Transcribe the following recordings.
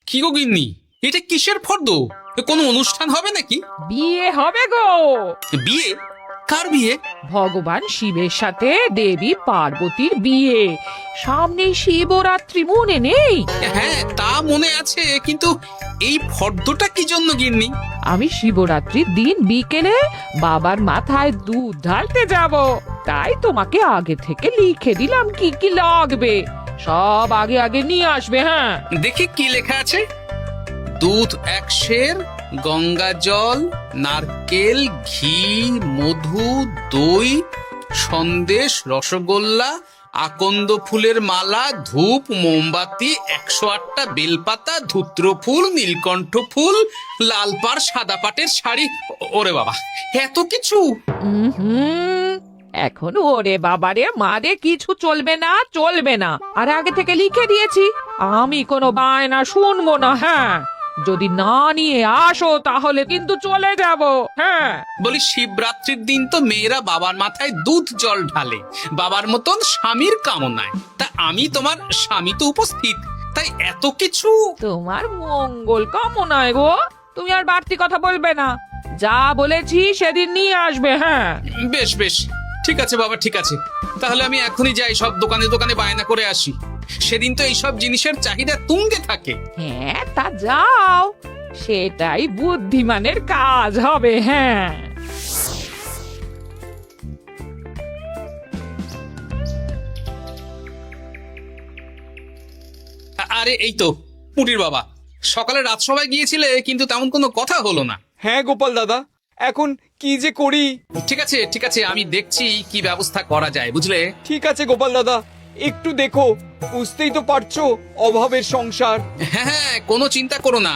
কি গো গিন্নি, এটা কিসের ফর্দ? কোনো অনুষ্ঠান হবে নাকি? বিয়ে হবে গো। বিয়ে? কার বিয়ে? ভগবান শিবের সাথে দেবী পার্বতীর বিয়ে। সামনে শিবরাত্রি, মনে নেই? হ্যাঁ, তা মনে আছে, কিন্তু এই ফর্দটা কি জন্য গিন্নি? আমি শিবরাত্রির দিন বিকেলে বাবার মাথায় দুধ ঢালতে যাব, তাই তোমাকে আগে থেকে লিখে দিলাম কি কি লাগবে। সব আগে আগে নিয়ে আসবে। হ্যাঁ, দেখি কি লেখা আছে। দুধ 1 সের, গঙ্গা জল, নারকেল, ঘি, মধু, দই, সন্দেশ, রসগোল্লা, আকন্দ ফুলের মালা, ধূপ, মোমবাতি, 108টা বেলপাতা, ধূত্র ফুল, নীলকণ্ঠ ফুল, লাল পাড় সাদা পাটের শাড়ি। ওরে বাবা, এত কিছু! হুম, এখন ওরে বাবারে মারে কিছু চলবে না, চলবে না। আর আগে থেকে লিখে দিয়েছি, আমি কোনো বায়না শুনবো না। হ্যাঁ, যদি না নিয়ে আসো তাহলে কিন্তু চলে যাব। হ্যাঁ, বলি, শিবরাত্রির দিন তো মেয়েরা বাবার মাথায় দুধ জল ঢালে বাবার মতন স্বামীর কামনায়। তা আমি তোমার স্বামী তো উপস্থিত, তাই এত কিছু। তোমার মঙ্গল কামনায় গো। তুমি আর বাড়তি কথা বলবে না, যা বলেছি সেদিন নিয়ে আসবে। হ্যাঁ, বেশ বেশ, ঠিক আছে বাবা, ঠিক আছে। তাহলে আমি এখনই যাই, সব দোকানে দোকানে বায়না করে আসি। সেদিন তো এইসব জিনিসের চাহিদা তুঙ্গে থাকে। হ্যাঁ, তা যাও, সেটাই বুদ্ধিমানের কাজ হবে। হ্যাঁ, আরে এই তো পুটির বাবা, সকালে রাজসভায় গিয়েছিলে কিন্তু তেমন কোনো কথা হলো না। হ্যাঁ গোপাল দাদা, এখন কি যে করি। ঠিক আছে ঠিক আছে, আমি দেখছি কি ব্যবস্থা করা যায়, বুঝলে। ঠিক আছে গোপাল দাদা, একটু দেখো, বুঝতেই তো পারছো অভাবের সংসার। হ্যাঁ হ্যাঁ, কোনো চিন্তা করো না।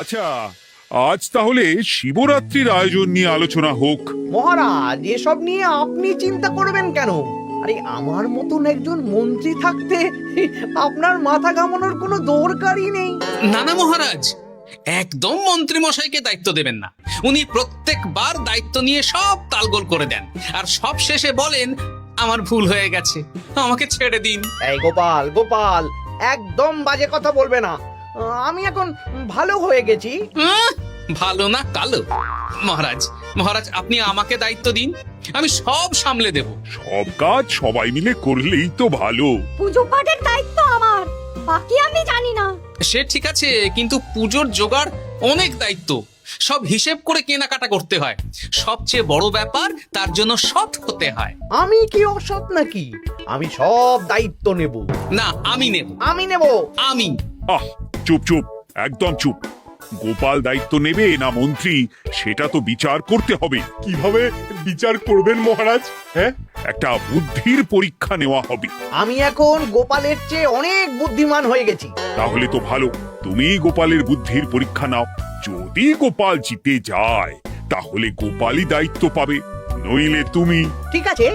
আচ্ছা, আজ তাহলে শিবরাত্রির আয়োজন নিয়ে আলোচনা হোক। মহারাজ, এসব নিয়ে আপনি চিন্তা করবেন কেন? আরে আমার মতন একজন মন্ত্রী থাকতে আপনার মাথা ঘামানোর কোনো দরকারই নেই। না না মহারাজ, একদম মন্ত্রী মশাইকে দায়িত্ব দেবেন না। উনি প্রত্যেকবার দায়িত্ব নিয়ে সব তালগোল করে দেন, আর সব শেষে বলেন আমার ভুল হয়ে গেছে, আমাকে ছেড়ে দিন। এই গোপাল, গোপাল, একদম বাজে কথা বলবে না। আমি এখন ভালো হয়ে গেছি। ভালো না কালো? মহারাজ মহারাজ, আপনি আমাকে দায়িত্ব দিন, আমি সব সামলে দেব। সব কাজ সবাই মিলে করলেই তো ভালো। পুজো পাঠের দায়িত্ব আমার, বাকি আমি জানি না। সে ঠিক আছে, কিন্তু পুজোর জোগাড় অনেক দায়িত্ব, সব হিসেব করে কেনাকাটা করতে হয়। সবচেয়ে বড় ব্যাপার, তার জন্য সৎ হতে হয়। আমি কি অসৎ নাকি? আমি সব দায়িত্ব নেব। না, আমি নেব। আমি নেব। আমি। আহ, চুপ চুপ, একদম চুপ। গোপাল দায়িত্ব নেবে না মন্ত্রী, সেটা তো বিচার করতে হবে। কিভাবে বিচার করবেন মহারাজ? হ্যাঁ, একটা বুদ্ধির পরীক্ষা নেওয়া হবে। আমি এখন গোপালের চেয়ে অনেক বুদ্ধিমান হয়ে গেছি। তাহলে তো ভালো, তুমি গোপালের বুদ্ধির পরীক্ষা নাও। যদি গোপাল জিতে যায় তাহলে গোপালই দায়িত্ব পাবে, নইলে তুমি। ঠিক আছে,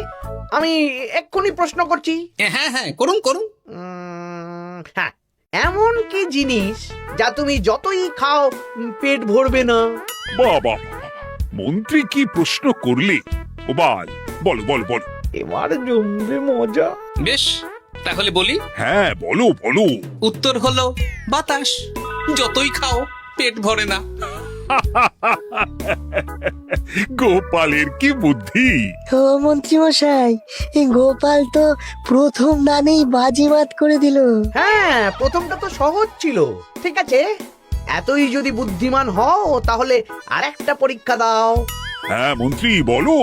আমি এক্ষুনি প্রশ্ন করছি। হ্যাঁ হ্যাঁ, করুন করুন। হ্যাঁ, এমন কি জিনিস যা তুমি যতই খাও পেট ভরবে না? বাবা, মন্ত্রী কি প্রশ্ন করলে! গোপাল, বলো বলো বলো। এবার জমবে মজা। বেশ, তাহলে বলি। হ্যাঁ, বলো বলো। উত্তর হলো বাতাস। যতই খাও পেট ভরে না। গোপালের কি বুদ্ধি! ও মন্ত্রী মশাই, এই গোপাল তো প্রথম দানেই বাজিমাত করে দিল। হ্যাঁ, প্রথমটা তো সহজ ছিল। ঠিক আছে, এতই যদি বুদ্ধিমান হও তাহলে আরেকটা পরীক্ষা দাও। হ্যাঁ মন্ত্রী, বলো।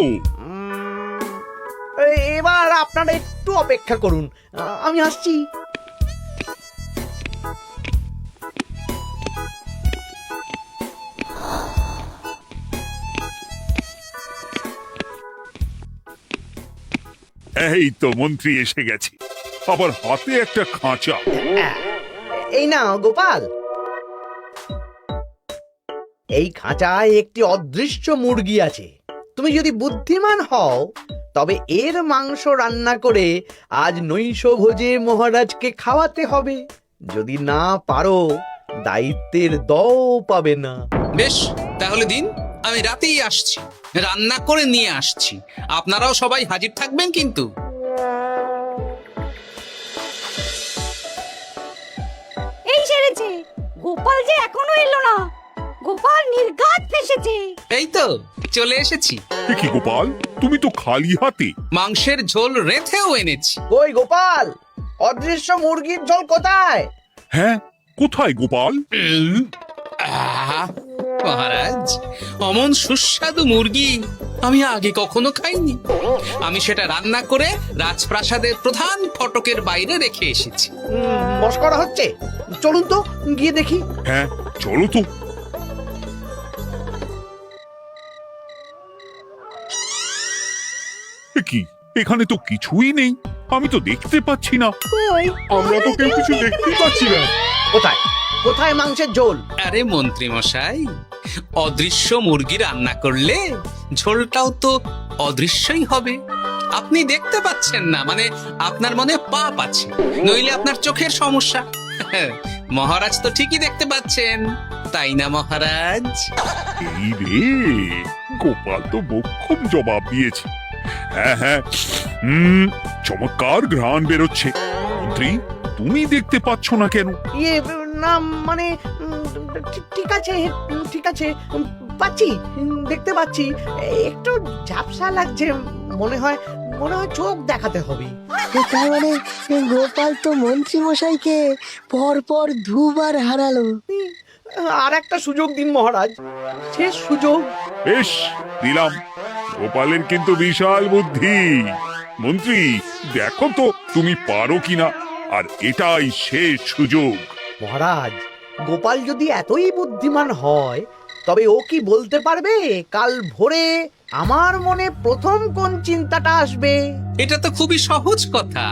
এবার আপনারা একটু অপেক্ষা করুন, আমি আসছি। এই তো মন্ত্রী এসে গেছে, আবার হাতে একটা খাঁচা। এই নাও গোপাল, এই খাঁচায় একটি অদৃশ্য মুরগি আছে। তুমি যদি বুদ্ধিমান হও তবে এর মাংস রান্না করে আজ নৈশভোজে মহারাজকে খাওয়াতে হবে। যদি না পারো, দায়িত্বের দও পাবে না। বেশ, তাহলে দিন, আমি রাতেই আসছি, রান্না করে নিয়ে আসছি। আপনারাও সবাই হাজির থাকবেন কিন্তু। এই সেরেছে, গোপাল যে এখনো এলো না। গোপাল নির্ঘাত ফেসেছে। এই তো চলে এসেছি, এ কি গোপাল, তুমি তো খালি হাতে। মাংসের ঝোল রেঁধেও এনেছি। কই গোপাল, অদৃশ্য মুরগির ঝোল কোথায়? হ্যাঁ, কোথায় গোপাল? আহ, মহারাজ, অমন সুস্বাদু মুরগি আমি আগে কখনো খাইনি। আমি সেটা রান্না করে রাজপ্রাসাদের প্রধান ফটকের বাইরে রেখে এসেছি। মস্করা হচ্ছে, চলুন তো গিয়ে দেখি। হ্যাঁ, চলো তো। এ কি, এখানে তো কিছুই নেই, আমি তো দেখতে পাচ্ছি না। কই, আমরা তো কেউ কিছু দেখতেই পাচ্ছি না। কোথায় কোথায় মাংসের ঝোল? আরে মন্ত্রী মশাই, অদৃশ্য মুরগি রান্না করলে ঝোলটাও তো অদৃশ্যই হবে। আপনি দেখতে পাচ্ছেন না, মানে আপনার মনে পাপ আছে, নইলে আপনার চোখের সমস্যা। মহারাজ তো ঠিকই দেখতে পাচ্ছেন, তাই না মহারাজ? এই রে, গোপাল তো মোক্ষম জবাব দিয়েছে। হ্যাঁ হ্যাঁ, চমৎকার ঘ্রাণ বেরোচ্ছে। মন্ত্রী, তুমি দেখতে পাচ্ছ না কেন? ইয়ে না, মানে ঠিক আছে, ঠিক আছে, পাচ্ছি, দেখতে পাচ্ছি। একটু ঝাপসা লাগছে, মনে হয় চোখ দেখাতে হবে। তার মানে গোপাল তো মন্ত্রী মশাইকে পর পর দুবার হারালো। আর একটা সুযোগ দিন মহারাজ, শেষ সুযোগ। বেশ, দিলাম। গোপালের কিন্তু বিশাল বুদ্ধি। মন্ত্রী, দেখো তো তুমি পারো কিনা, আর এটাই শেষ সুযোগ। মহারাজ, গোপাল যদি এতই বুদ্ধিমান হয়, তবে ও কি বলতে পারবে কাল ভোরে আমার মনে প্রথম কোন চিন্তাটা আসবে? এটা তো খুবই সহজ কথা।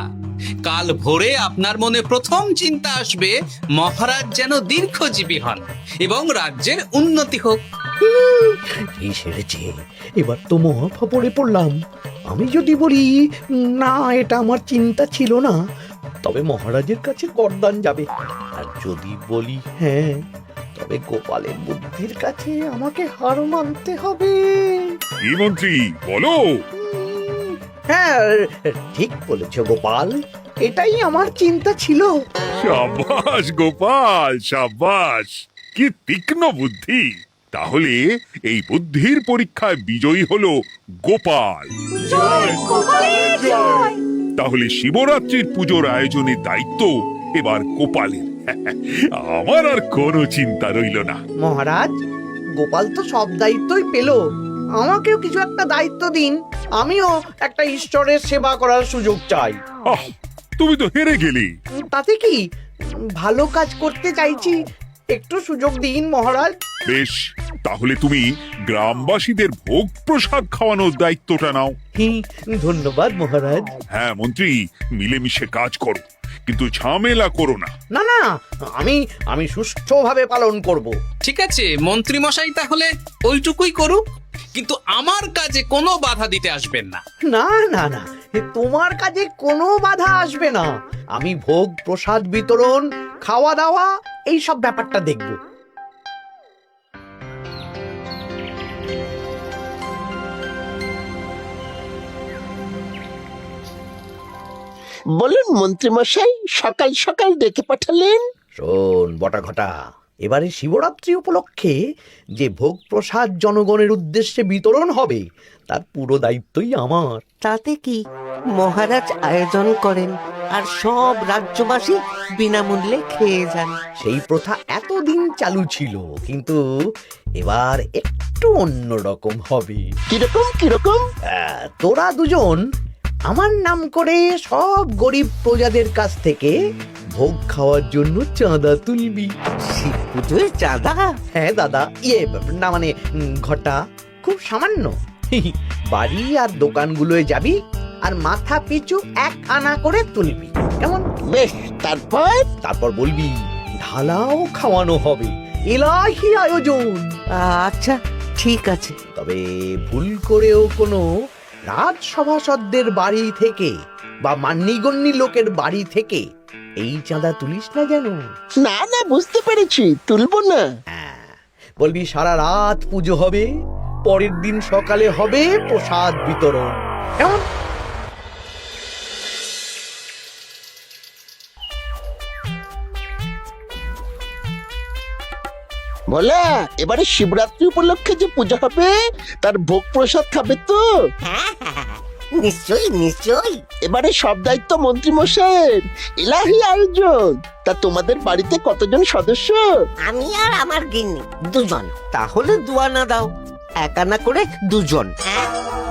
কাল ভোরে আপনার মনে প্রথম চিন্তা আসবে মহারাজ যেন দীর্ঘজীবী হন এবং রাজ্যের উন্নতি হোক। এই সেরেছে, এবার তো মহা ফাপড়ে পড়লাম। আমি যদি বলি না, এটা আমার চিন্তা ছিল না, তবে মহারাজের কাছে গর্দান যাবে। আর যদি বলি হ্যাঁ, তবে গোপালের বুদ্ধির কাছে আমাকে হার মানতে হবে। কি মন্ত্রী, বলো। হ্যাঁ, ঠিক বলেছ গোপাল, এটাই আমার চিন্তা ছিল। সাবাস গোপাল, সাবাস, কি তীক্ষ্ণ বুদ্ধি। তাহলে এই বুদ্ধির পরীক্ষায় বিজয়ী হলো গোপাল। জয় গোপালের জয়। তাহলে শিবরাত্রির পুজোর আয়োজনের দায়িত্ব এবার গোপালের। আমার আর কোনো চিন্তা রইল না। মহারাজ, গোপাল তো সব দায়িত্বই পেল, আমাকেও কিছু একটা দায়িত্ব দিন। আমিও একটা ঈশ্বরের সেবা করার সুযোগ চাই। আহ, তুমি তো হেরে গেলে। তাতে কি, ভালো কাজ করতে চাইছি, একটু সুযোগ দিন মহারাজ। বেশ, তাহলে তুমি গ্রামবাসীদের ভোগ প্রসাদ খাওয়ানোর দায়িত্বটা নাও। ধন্যবাদ মহারাজ। হ্যাঁ মন্ত্রী, মিলেমিশে কাজ করো, কিন্তু ঝামেলা করো না। না না, আমি সুষ্ঠুভাবে পালন করব। ঠিক আছে মন্ত্রী মশাই, তাহলে ওইটুকুই করুক, কিন্তু আমার কাজে কোনো বাধা দিতে আসবেন না। না না না, তোমার কাজে কোনো বাধা আসবে না। আমি ভোগ প্রসাদ বিতরণ, খাওয়া দাওয়া, এই সব ব্যাপারটা দেখব। বলুন মন্ত্রীমশাই, সকাল সকাল ডেকে পাঠালেন। শোন বটা ঘটা, এবারে শিবরাত্রি উপলক্ষে যে ভোগ প্রসাদ জনগণের উদ্দেশ্যে বিতরণ হবে, তার পুরো দায়িত্বই আমার। তাতে কি, মহারাজ আয়োজন করেন আর সব রাজ্যবাসী বিনামূল্যে খেয়ে যান। সেই প্রথা এতদিন চালু ছিল, কিন্তু এবার একটু অন্যরকম হবে। কিরকম কিরকম? তোরা দুজন আমার নাম করে সব গরিব প্রজাদের কাছ থেকে ভোগ খাওয়ার জন্য চাঁদা তুলবি। শিব পুজোয় চাঁদা? হ্যাঁ দাদা, না মানে ঘটা, খুব সামান্য। বাড়ি আর দোকানগুলোয় যাবি আর মাথা পিছু 1 আনা করে তুলবি, কেমন? বেশ, তারপর বলবি ঢালাও খাওয়ানো হবে, এলাহি আয়োজন। আচ্ছা ঠিক আছে। তবে ভুল করেও কোনো রাজসভাসদদের বাড়ি থেকে বা মান্যিগণ্যি লোকের বাড়ি থেকে এই চাঁদা তুলিস না যেন। না না, বুঝতে পেরেছি, তুলবো না। বলবি সারা রাত পুজো হবে, পরের দিন সকালে হবে প্রসাদ বিতরণ। কেমন? বলা, এবারে শিবরাত্রি উপলক্ষে যে পূজা হবে তার ভোগ প্রসাদ খাবে তো? নিশ্চয়ই নিশ্চয়ই। এবারে সব দায়িত্ব মন্ত্রী মশাইয়ের, এলাহি আয়োজন। তা তোমাদের বাড়িতে কতজন সদস্য? আমি আর আমার গিন্নি দুজন। তাহলে দুয়ানা দাও, এক আনা করে দুজন।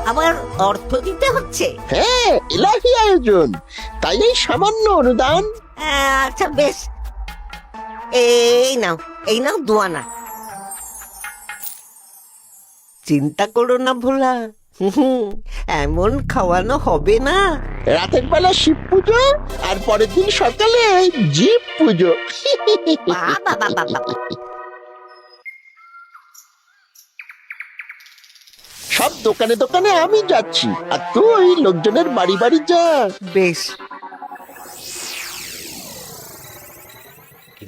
আবার অর্থ দিতে হচ্ছে? হ্যাঁ, এলাহি আয়োজন, তাই এই সামান্য অনুদান। আচ্ছা বেশ, এই নাও দুয়ানা। চিন্তা করো না ভোলা, এমন খাওয়ানো হবে না। রাতের বেলা শিব পুজো আর পরের দিন সকালে জীব পুজো। বাবা বাবা বাবা, সব দোকানে দোকানে আমি যাচ্ছি, আর তুই লোকজনের বাড়ি বাড়ি যা। বেশ।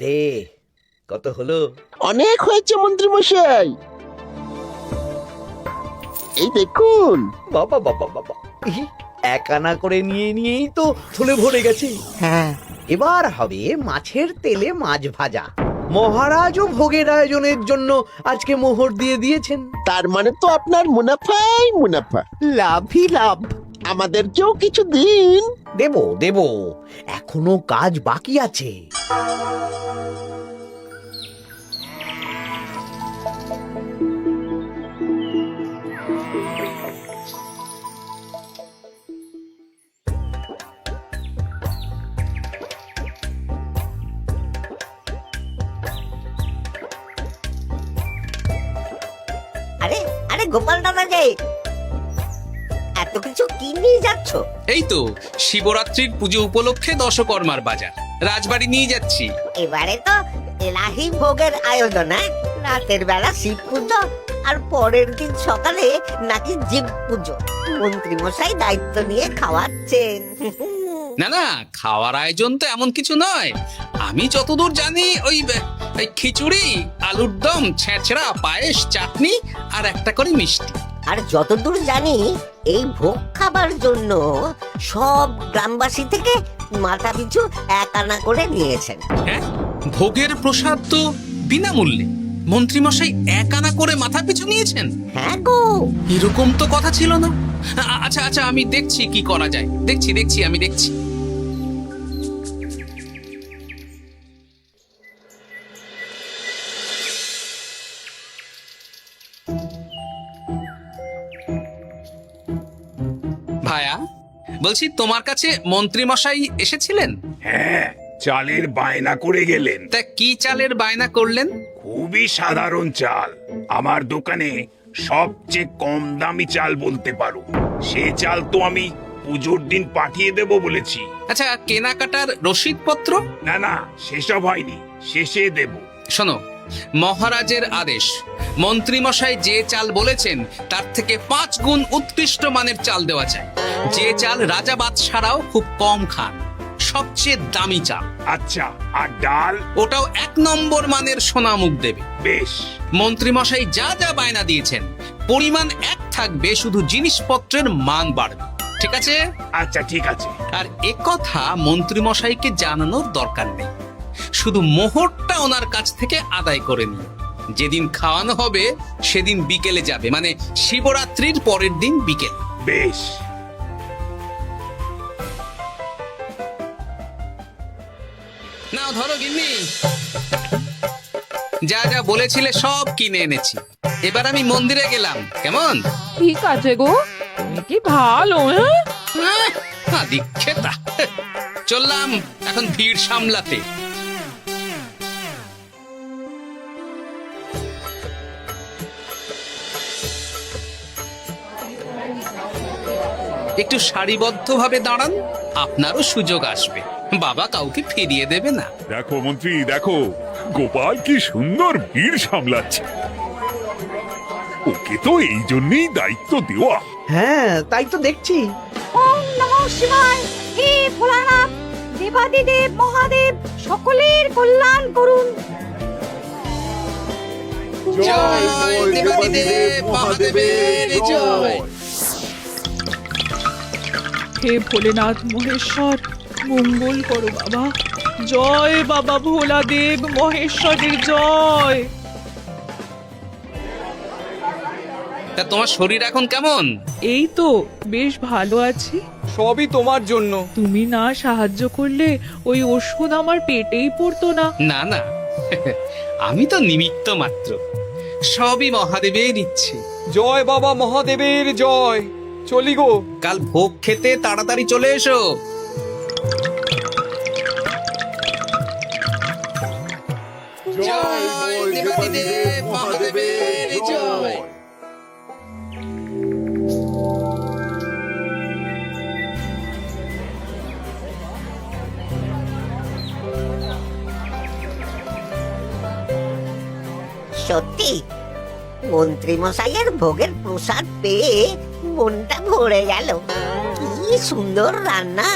রে, কত হলো? অনেক হয়েছে মন্ত্রী মশাই, এই দেখুন। বাবা বাবা বাবা, এক আনা করে নিয়েই তো থলে ভরে গেছে। হ্যাঁ, এবার হবে মাছের তেলে মাছ ভাজা। মহারাজও ভোগের আয়োজনের জন্য আজকে মোহর দিয়ে দিয়েছেন। তার মানে তো আপনার মুনাফাই মুনাফা, লাভই লাভ। আমাদেরকেও কিছু দিন। দেব দেব, এখনো কাজ বাকি আছে। আরে আরে গোপাল দাদা যে, এত কিছু কি নিয়ে যাচ্ছ? এই তো শিবরাত্রির পুজো উপলক্ষে দশকর্মার বাজার রাজবাড়ি নিয়ে যাচ্ছি। এবারে তো এলাহি ভোগের আয়োজন, রাতের বেলা শিব পুজো আর পরের দিন সকালে নাকি জীব পুজো। মন্ত্রী মশাই দায়িত্ব নিয়ে খাওয়াচ্ছেন। না না, খাওয়ার আয়োজন তো এমন কিছু নয়। আমি যতদূর জানি ওই খিচুড়ি, আলুর দম, ছেঁচড়া, পায়েস, চাটনি আর একটা করে মিষ্টি। আর যতদূর জানি এই ভোগ খাবার জন্য সব গ্রামবাসী থেকে মাথা পিছু এক আনা করে নিয়েছেন। হ্যাঁ, ভোগের প্রসাদ তো বিনামূল্যে। মন্ত্রীমশাই এক আনা করে মাথা পিছু নিয়েছেন? হ্যাঁ গো, এরকম তো কথা ছিল না। আচ্ছা আচ্ছা, আমি দেখছি কি করা যায়। দেখছি আমি দেখছি। ভায়া, বলছি তোমার কাছে মন্ত্রী মশাই এসেছিলেন? হ্যাঁ, চালের বায়না করে গেলেন। তা কি চালের বায়না করলেন? খুবই সাধারণ চাল, আমার দোকানে সবচেয়ে কম দামি চাল বলতে পারো। সে চাল তো আমি পুজোর দিন পাঠিয়ে দেব বলেছি। আচ্ছা, কেনাকাটার রসিদপত্র? না না, সেসব হয়নি, শেষে দেব। শোনো, মহারাজের আদেশ, মন্ত্রীমশাই যে চাল বলেছেন তার থেকে 5 গুণ উৎকৃষ্ট মানের চাল দেওয়া চাই। যে চাল রাজা বাদশারাও খুব কম খান, সবচেয়ে দামি চাল। আচ্ছা, আর ডাল? ওটাও 1 নম্বর মানের সোনামুখ দেবে। বেশ। মন্ত্রীমশাই যা যা বায়না দিয়েছেন পরিমাণ এক থাকবে, শুধু জিনিসপত্রের মান বাড়বে। ঠিক আছে? আচ্ছা ঠিক আছে। আর একথা মন্ত্রীমশাইকে জানানোর দরকার নেই, শুধু মোহরটা ওনার কাছ থেকে আদায় করে নিন। যেদিন খাওয়ানো হবে সেদিন বিকেলে যাবে, মানে শিবরাত্রির পরের দিন বিকেল। বেশ। নাও ধরো গিন্নি, যা যা বলেছিলে সব কিনে এনেছি। এবার আমি মন্দিরে গেলাম, কেমন? ঠিক আছে গো, তুমি কি ভালো। দীক্ষেতা, চললাম এখন ভিড় সামলাতে। একটু সারিবদ্ধভাবে দাঁড়ান, আপনারও সুযোগ আসবে। বাবা কাউকে ফিরিয়ে দেবে না। দেখো মন্ত্রী, দেখো গোপাল কি সুন্দর ভিড় সামলাচ্ছে। ওকে তো এই জন্যই দায়িত্ব দেওয়া। হ্যাঁ, তাই তো দেখছি। ওম নমঃ শিবায়। হে ভোলানাথ, দেবাদিদেব মহাদেব সকলের কল্যাণ করুন। জয় দেবাদিদেব মহাদেবের জয়। হে ভোলেনাথ মহেশ্বর, মঙ্গল করো বাবা। জয় বাবা ভোলাদেব মহেশ্বরের জয়। তা তোমার শরীর এখন কেমন? এই তো বেশ ভালো আছি। সবই তোমার জন্য। তুমি না সাহায্য করলে ওই ওষুধ আমার পেটেই পড়তো না। না না, আমি তো নিমিত্ত মাত্র, সবই মহাদেবের ইচ্ছে। জয় বাবা মহাদেবের জয়। চলি গো। কাল ভোগ খেতে তাড়াতাড়ি চলে এসো। জয় দেবাদিদেব মহাদেবের জয়। সত্যি মন্ত্রী মশাইয়ের ভোগের প্রসাদ পেয়ে মনটা ভরে গেল। কি সুন্দর রান্না,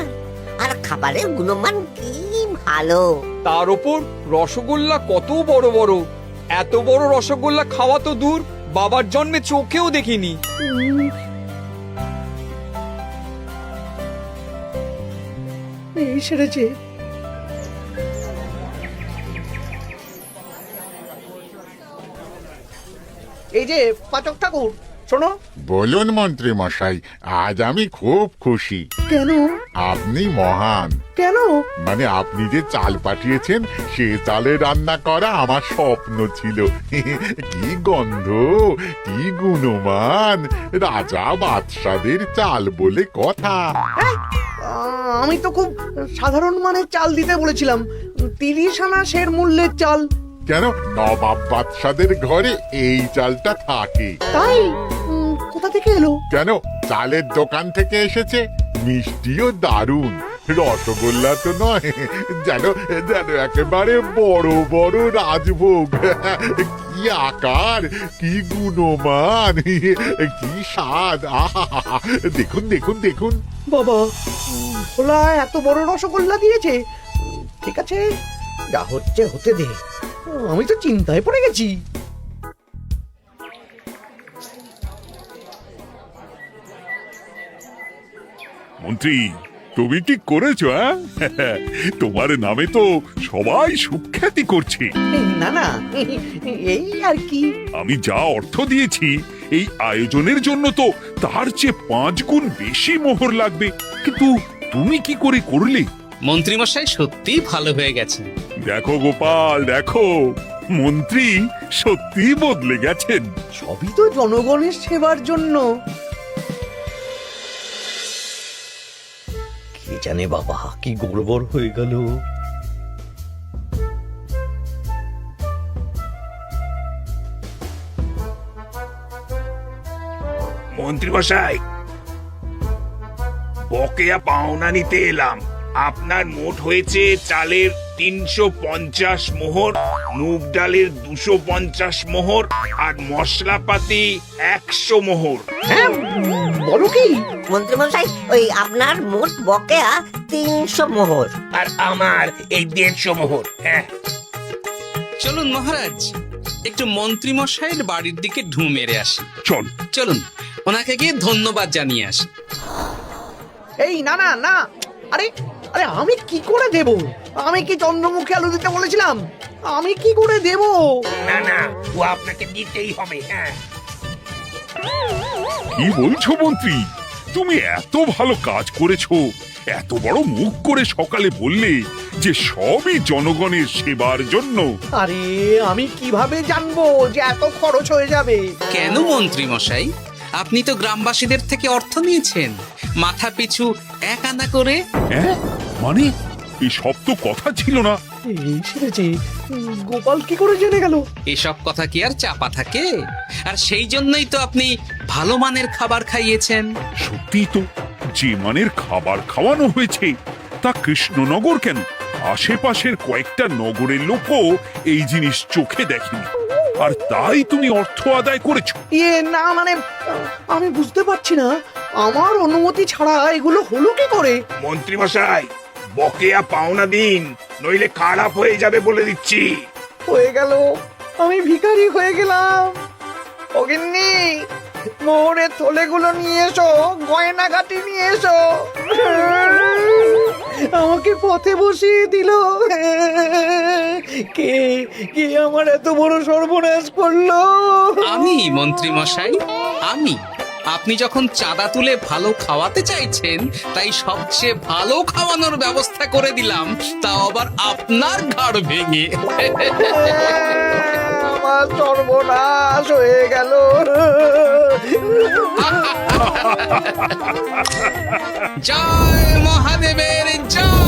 আর খাবারের গুণমান কি ভালো। তার ওপর রসগোল্লা কত বড় বড়। এত বড় রসগোল্লা খাওয়া তো দূর, বাবার জন্মে চোখেও দেখিনি। এই সেরেছে। এই যে পাচক ঠাকুর, শোনো। বলুন মন্ত্রী মশাই, আজ আমি খুব খুশি। কেন? আপনি মহান। কেন? মানে আপনি যে চাল পাঠিয়েছেন সে চালে রান্না করা আমার স্বপ্ন ছিল। কি গন্ধ, কি গুণমান, রাজা বাদশাদের চাল বলে কথা। আমি তো খুব সাধারণ মানের চাল দিতে বলেছিলাম, 30 আনা সের মূল্যের চাল। কেন, নবাব বাদশাদের ঘরে এই চালটা থাকে। তাই? কোথা থেকে এলো? কেন, চালের দোকান থেকে এসেছে। মিষ্টিও দারুণ, রসগোল্লা তো নয়, যেন যেন একেবারে বড় বড় রাজভোগ। কি আকার, কি গুণমান, কি স্বাদ। আহা, দেখুন দেখুন দেখুন। বাবা, ভোলা এত বড় রসগোল্লা দিয়েছে। ঠিক আছে, যা হচ্ছে হতে দে। আমি তো চিন্তায় পড়ে গেছি। মন্ত্রী, তুমি কি করেছো? তোমার নামে তো সবাই সুখ্যাতি করছে। না না, এই আর কি। আমি যা অর্থ দিয়েছি এই আয়োজনের জন্য তো তার চেয়ে 5 গুণ বেশি মোহর লাগবে, কিন্তু তুমি কি করে করলে? মন্ত্রীমশাই সত্যিই ভালো হয়ে গেছে। দেখো গোপাল, দেখো মন্ত্রী সত্যি বদলে গেছেন। সবই তো জনগণের সেবার জন্য। কে জানে বাবা, কি গড়বড় হয়ে গেল। মন্ত্রী মশাই, বকেয়া পাওনা নিতে এলাম। আপনার মোট হয়েছে চালের 350 মোহর, মুগ ডালের 250 মোহর, আর মশলাপাতি 100 মোহর। হ্যাঁ, বলো কি? মন্ত্রী মশাই, ওই আপনার মোট বকেয়া 300 মোহর। আর আমার এই 150 মোহর। হ্যাঁ, চলুন মহারাজ, একটু মন্ত্রীমশাইয়ের বাড়ির দিকে ঢু মেরে আসি। চল। চলুন, ওনাকে গিয়ে ধন্যবাদ জানিয়ে আসি। এই না না না, আরে আরে আমি কি করে দেব? আমি কি চন্দ্রমুখী আলু দিতে বলেছিলাম? আমি কি করে দেব? না না, ও আপনাকে দিতেই হবে। হ্যাঁ, কি বলছো মন্ত্রী? তুমি এত ভালো কাজ করেছো, এত বড় মুখ করে সকালে বললে যে সবই জনগণের সেবার জন্য। আরে আমি কিভাবে জানবো যে এত খরচ হয়ে যাবে? কেন মন্ত্রীমশাই, আপনি তো গ্রামবাসীদের থেকে অর্থ নিয়েছেন, মাথা পিছু 1 আনা করে। হ্যাঁ, মানে এই সব তো কথা ছিল না। এই সেরেছে, গোপাল কি করে জেনে গেল? এসব কথা কি আর চাপা থাকে? আর সেই জন্যই তো আপনি ভালো মানের খাবার খাইয়েছেন। সত্যি তো, যে মানের খাবার খাওয়ানো হয়েছে তা কৃষ্ণনগর কেন, আশেপাশের কয়েকটা নগরের লোকও এই জিনিস চোখে দেখেনি, আর তাই তুমি অর্থ আদায় করেছো। না মানে, আমি বুঝতে পারছি না, আমার অনুমতি ছাড়া এগুলো হলো কি করে? মন্ত্রী মশাই, বকেয়া পাওনা দিন, নইলে খারাপ হয়ে যাবে বলে দিচ্ছি। হয়ে গেল, আমি ভিখারি হয়ে গেলাম। অগিন্নি, মোহরের থলেগুলো নিয়ে এসো, গয়নাগাটি নিয়ে এসো। আমাকে পথে বসিয়ে দিল। কে কে আমার এত বড় সর্বনাশ করলো? আমি মন্ত্রী মশাই, আমি। আপনি যখন চাঁদা তুলে ভালো খাওয়াতে চাইছেন, তাই সবচেয়ে ভালো খাওয়ানোর ব্যবস্থা করে দিলাম, তাও আবার আপনার ঘাড় ভেঙে। আমার সর্বনাশ হয়ে গেল। জয় মহাদেবের জয়।